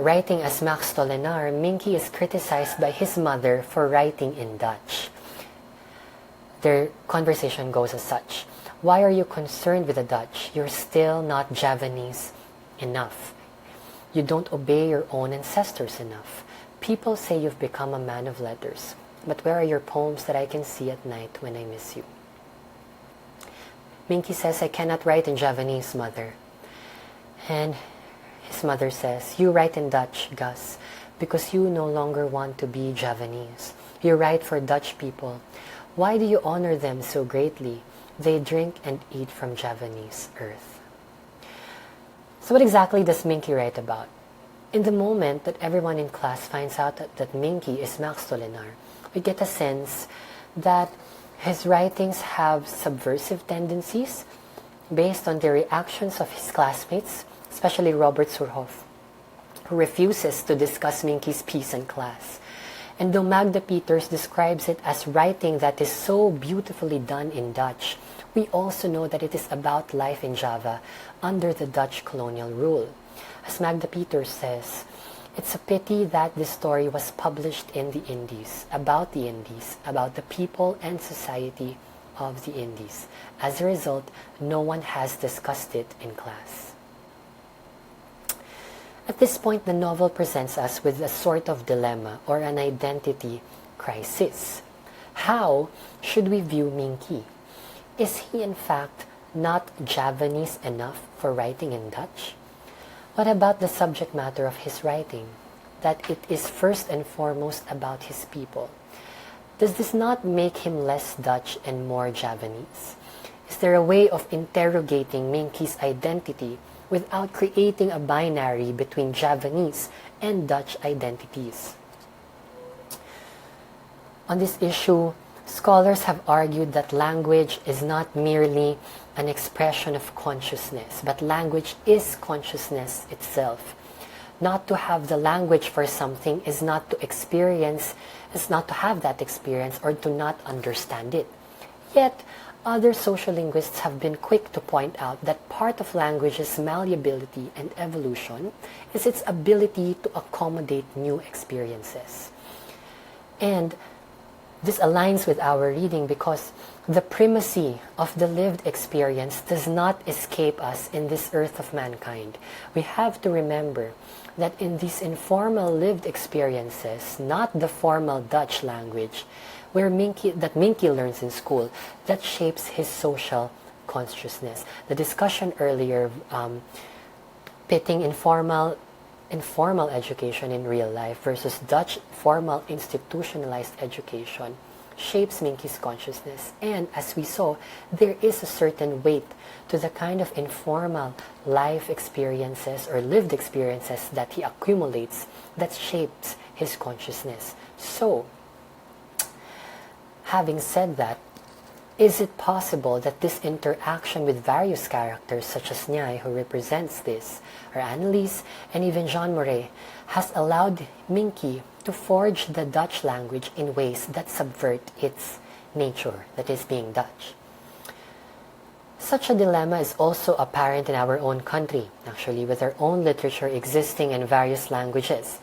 writing as Max Tollenaar, Minke is criticized by his mother for writing in Dutch. Their conversation goes as such. Why are you concerned with the Dutch? You're still not Javanese enough. You don't obey your own ancestors enough. People say you've become a man of letters. But where are your poems that I can see at night when I miss you? Minke says, I cannot write in Javanese, mother. And his mother says, you write in Dutch, Gus, because you no longer want to be Javanese. You write for Dutch people. Why do you honor them so greatly? They drink and eat from Javanese earth. So what exactly does Minke write about? In the moment that everyone in class finds out that Minke is Max Tollenaar, we get a sense that his writings have subversive tendencies based on the reactions of his classmates, especially Robert Surhoff, who refuses to discuss Minke's piece in class. And though Magda Peters describes it as writing that is so beautifully done in Dutch, we also know that it is about life in Java under the Dutch colonial rule. As Magda Peters says, it's a pity that this story was published in the Indies, about the people and society of the Indies. As a result, no one has discussed it in class. At this point, the novel presents us with a sort of dilemma or an identity crisis. How should we view Minke? Is he in fact not Javanese enough for writing in Dutch? What about the subject matter of his writing? That it is first and foremost about his people. Does this not make him less Dutch and more Javanese? Is there a way of interrogating Minke's identity without creating a binary between Javanese and Dutch identities? On this issue, scholars have argued that language is not merely an expression of consciousness, but language is consciousness itself. Not to have the language for something is not to experience, is not to have that experience or to not understand it. Yet, other sociolinguists have been quick to point out that part of language's malleability and evolution is its ability to accommodate new experiences. And this aligns with our reading because the primacy of the lived experience does not escape us in this earth of mankind. We have to remember that in these informal lived experiences, not the formal Dutch language, that Minke learns in school, that shapes his social consciousness. The discussion earlier, pitting informal education in real life versus Dutch formal institutionalized education, shapes Minke's consciousness. And as we saw, there is a certain weight to the kind of informal life experiences or lived experiences that he accumulates that shapes his consciousness. So, having said that, is it possible that this interaction with various characters such as Nyai, who represents this, or Annelies, and even Jean Moret, has allowed Minke to forge the Dutch language in ways that subvert its nature, that is being Dutch? Such a dilemma is also apparent in our own country, actually, with our own literature existing in various languages,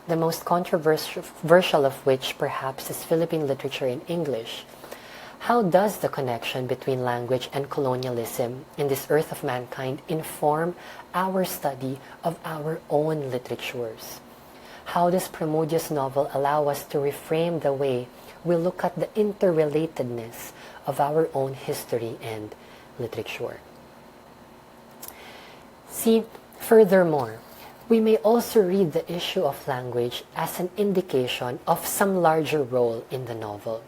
the most controversial of which perhaps is Philippine literature in English. How does the connection between language and colonialism in this earth of mankind inform our study of our own literatures? How does Pramoedya's novel allow us to reframe the way we look at the interrelatedness of our own history and literature? See, furthermore, we may also read the issue of language as an indication of some larger role in the novel.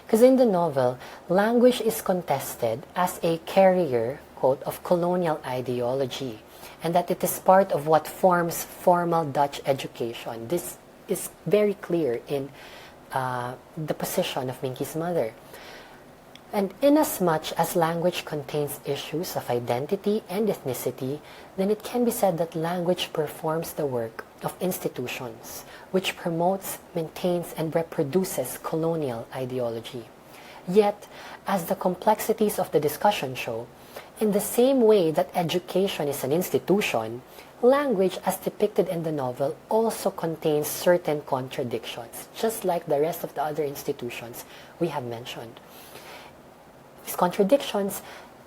Because in the novel, language is contested as a carrier, quote, of colonial ideology, and that it is part of what forms formal Dutch education. This is very clear in the position of Minke's mother. And inasmuch as language contains issues of identity and ethnicity, then it can be said that language performs the work of institutions, which promotes, maintains, and reproduces colonial ideology. Yet, as the complexities of the discussion show, in the same way that education is an institution, language as depicted in the novel also contains certain contradictions, just like the rest of the other institutions we have mentioned. These contradictions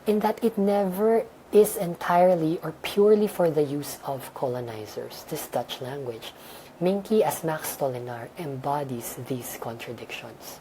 in that it never is entirely or purely for the use of colonizers, this Dutch language. Minke as Max Tollenaar embodies these contradictions.